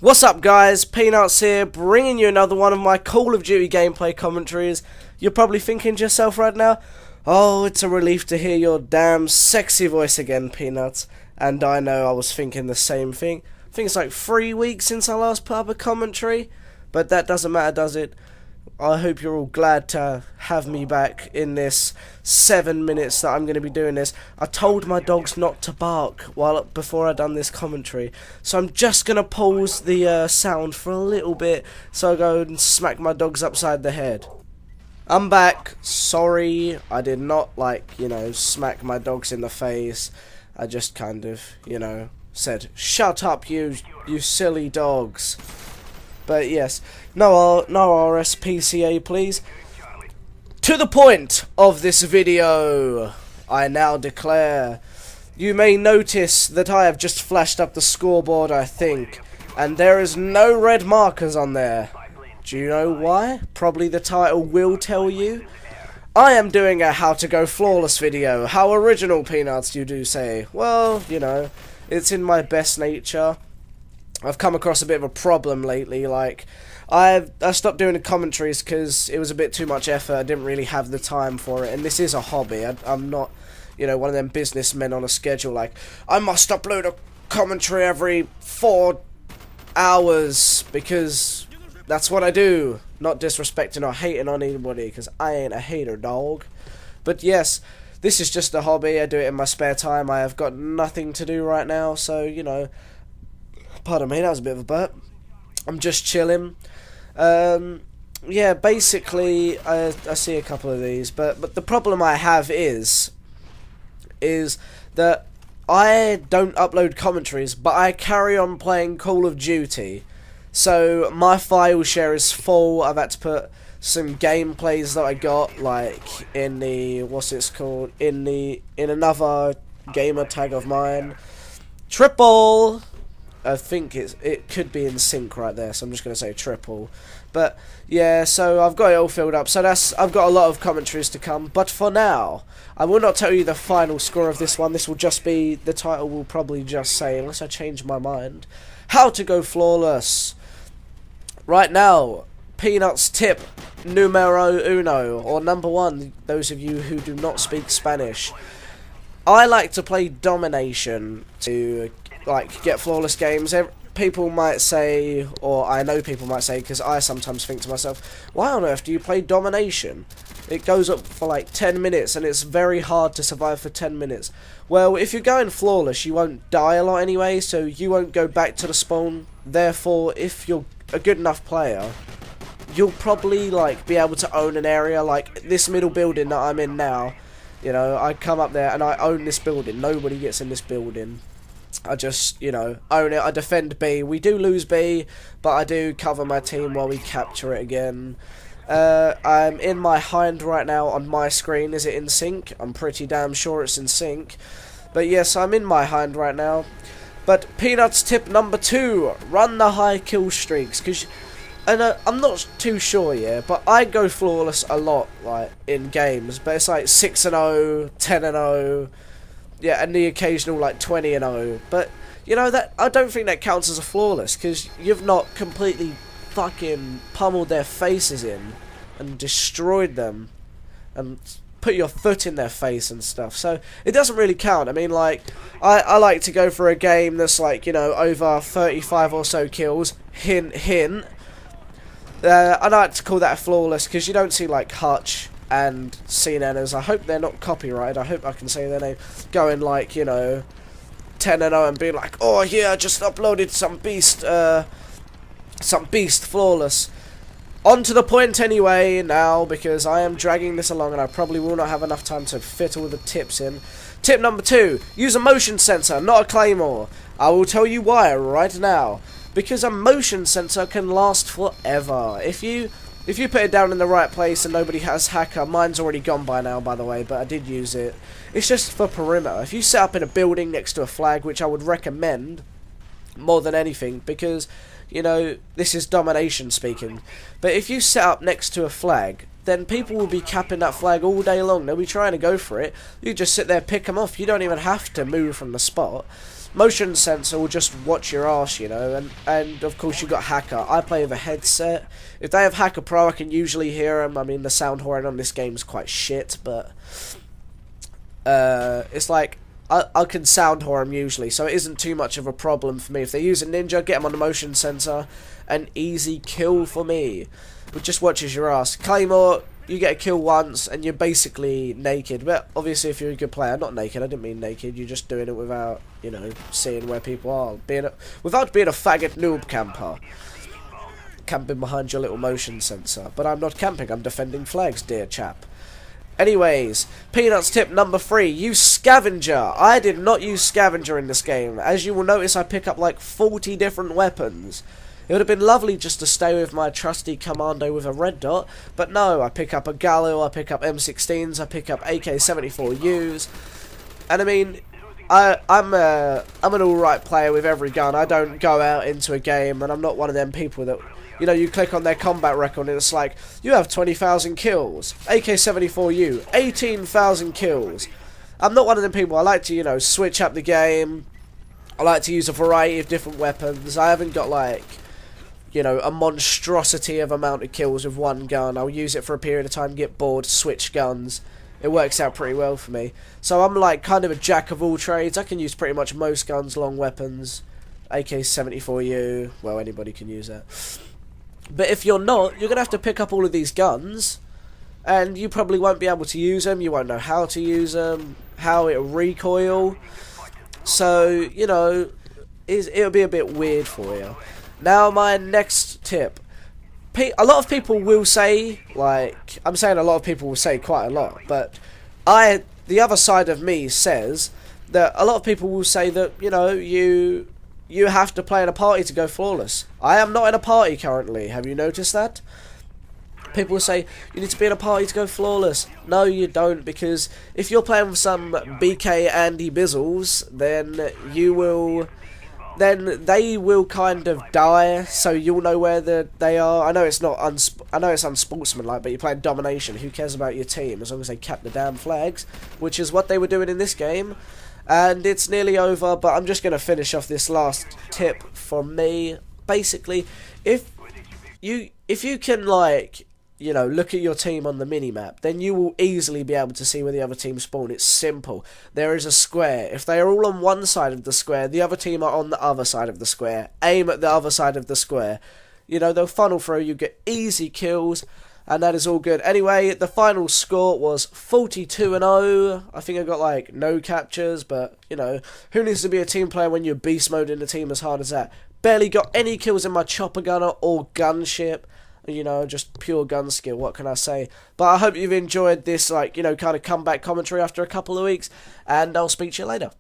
What's up guys, Peanuts here, bringing you another one of my Call of Duty gameplay commentaries. You're probably thinking to yourself right now, oh, it's a relief to hear your damn sexy voice again, Peanuts. And I know I was thinking the same thing. I think it's like 3 weeks since I last put up a commentary, but that doesn't matter, does it? I hope you're all glad to have me back in this 7 minutes that I'm going to be doing this. I told my dogs not to bark before I done this commentary, so I'm just going to pause the sound for a little bit so I go and smack my dogs upside the head. I'm back. Sorry, I did not smack my dogs in the face. I just kind of, said, shut up you silly dogs. But yes, no RSPCA please. To the point of this video, I now declare. You may notice that I have just flashed up the scoreboard, I think, and there is no red markers on there. Do you know why? Probably the title will tell you. I am doing a how to go flawless video. How original, Peanuts, you do say. Well, it's in my best nature. I've come across a bit of a problem lately. I stopped doing the commentaries because it was a bit too much effort. I didn't really have the time for it, and this is a hobby. I'm not, one of them businessmen on a schedule. I must upload a commentary every 4 hours because that's what I do. Not disrespecting or hating on anybody, because I ain't a hater, dog. But yes, this is just a hobby. I do it in my spare time. I have got nothing to do right now, so pardon me, that was a bit of a burp. I'm just chilling. Yeah, basically, I see a couple of these, but the problem I have is that I don't upload commentaries, but I carry on playing Call of Duty. So my file share is full. I've had to put some gameplays that I got, in the in another gamer tag of mine. Triple. I think it could be in sync right there, so I'm just going to say triple. But yeah, so I've got it all filled up. So I've got a lot of commentaries to come. But for now, I will not tell you the final score of this one. This will just be, the title will probably just say, unless I change my mind, how to go flawless. Right now, Peanuts tip numero uno, or number one, those of you who do not speak Spanish. I like to play domination to get flawless games. People might say, or I know people might say, because I sometimes think to myself, why on earth do you play domination? It goes up for 10 minutes and it's very hard to survive for 10 minutes. Well, if you're going flawless, you won't die a lot anyway, so you won't go back to the spawn. Therefore, if you're a good enough player, you'll probably be able to own an area, like this middle building that I'm in now. I come up there and I own this building. Nobody gets in this building. I just, own it. I defend B. We do lose B, but I do cover my team while we capture it again. I'm in my hind right now on my screen. Is it in sync? I'm pretty damn sure it's in sync. But yes, I'm in my hind right now. But Peanuts tip number 2, run the high kill streaks. And I'm not too sure, but I go flawless a lot, in games. But it's 6-0, 10-0. Yeah, and the occasional 20-0, but that I don't think that counts as a flawless, because you've not completely fucking pummeled their faces in and destroyed them and put your foot in their face and stuff. So it doesn't really count. I mean, I like to go for a game that's over 35 or so kills. Hint, hint. I like to call that a flawless because you don't see Hutch and CNNers, I hope they're not copyrighted, I hope I can say their name, going 10-0 and being oh yeah, I just uploaded some beast flawless. On to the point anyway now, because I am dragging this along and I probably will not have enough time to fit all the tips in. Tip number 2, use a motion sensor, not a claymore. I will tell you why right now. Because a motion sensor can last forever. If you put it down in the right place and nobody has hacker, mine's already gone by now, by the way, but I did use it. It's just for perimeter. If you set up in a building next to a flag, which I would recommend more than anything, because, this is domination speaking. But if you set up next to a flag, then people will be capping that flag all day long. They'll be trying to go for it. You just sit there, pick them off. You don't even have to move from the spot. motion sensor will just watch your ass, you know, and of course you've got hacker. I play with a headset. If they have hacker pro, I can usually hear them. I mean, the sound horn on this game is quite shit, but it's like I can sound horn them usually, so it isn't too much of a problem for me. If they use a ninja, get them on the motion sensor, an easy kill for me. But just watches your ass. Claymore, you get a kill once and you're basically naked. But obviously if you're a good player, not naked, I didn't mean naked, you're just doing it without, you know, seeing where people are. Without being a faggot noob camper. Camping behind your little motion sensor. But I'm not camping, I'm defending flags, dear chap. Anyways, Peanuts tip number 3, use scavenger. I did not use scavenger in this game. As you will notice, I pick up like 40 different weapons. It would have been lovely just to stay with my trusty commando with a red dot, but no, I pick up a Galil, I pick up M16s, I pick up AK-74Us, and I mean, I'm an alright player with every gun. I don't go out into a game, and I'm not one of them people that, you know, you click on their combat record and it's like, you have 20,000 kills, AK-74U, 18,000 kills. I'm not one of them people. I like to, you know, switch up the game. I like to use a variety of different weapons. I haven't got like, you know, a monstrosity of amount of kills with one gun. I'll use it for a period of time, get bored, switch guns. It works out pretty well for me. So I'm like kind of a jack of all trades. I can use pretty much most guns, long weapons, AK-74U. Well, anybody can use that. But if you're not, you're going to have to pick up all of these guns, and you probably won't be able to use them. You won't know how to use them, how it'll recoil. So, you know, it'll be a bit weird for you. Now, my next tip. A lot of people will say, like, I'm saying a lot of people will say quite a lot, but the other side of me says that a lot of people will say that, you know, you have to play in a party to go flawless. I am not in a party currently. Have you noticed that? People will say, you need to be in a party to go flawless. No, you don't, because if you're playing with some BK Andy Bizzles, then they will kind of die, so you'll know where they are. I know it's not I know it's unsportsmanlike, but you're playing domination. Who cares about your team as long as they cap the damn flags, which is what they were doing in this game. And it's nearly over, but I'm just going to finish off this last tip from me. Basically, if you can, like, you know, look at your team on the mini-map, then you will easily be able to see where the other team spawn. It's simple. There is a square. If they are all on one side of the square, the other team are on the other side of the square. Aim at the other side of the square. You know, they'll funnel through, you get easy kills, and that is all good. Anyway, the final score was 42-0. I think I got, like, no captures, but, you know, who needs to be a team player when you're beast mode in a team as hard as that? Barely got any kills in my chopper gunner or gunship. You know, just pure gun skill, what can I say? But I hope you've enjoyed this, like, you know, kind of comeback commentary after a couple of weeks, and I'll speak to you later.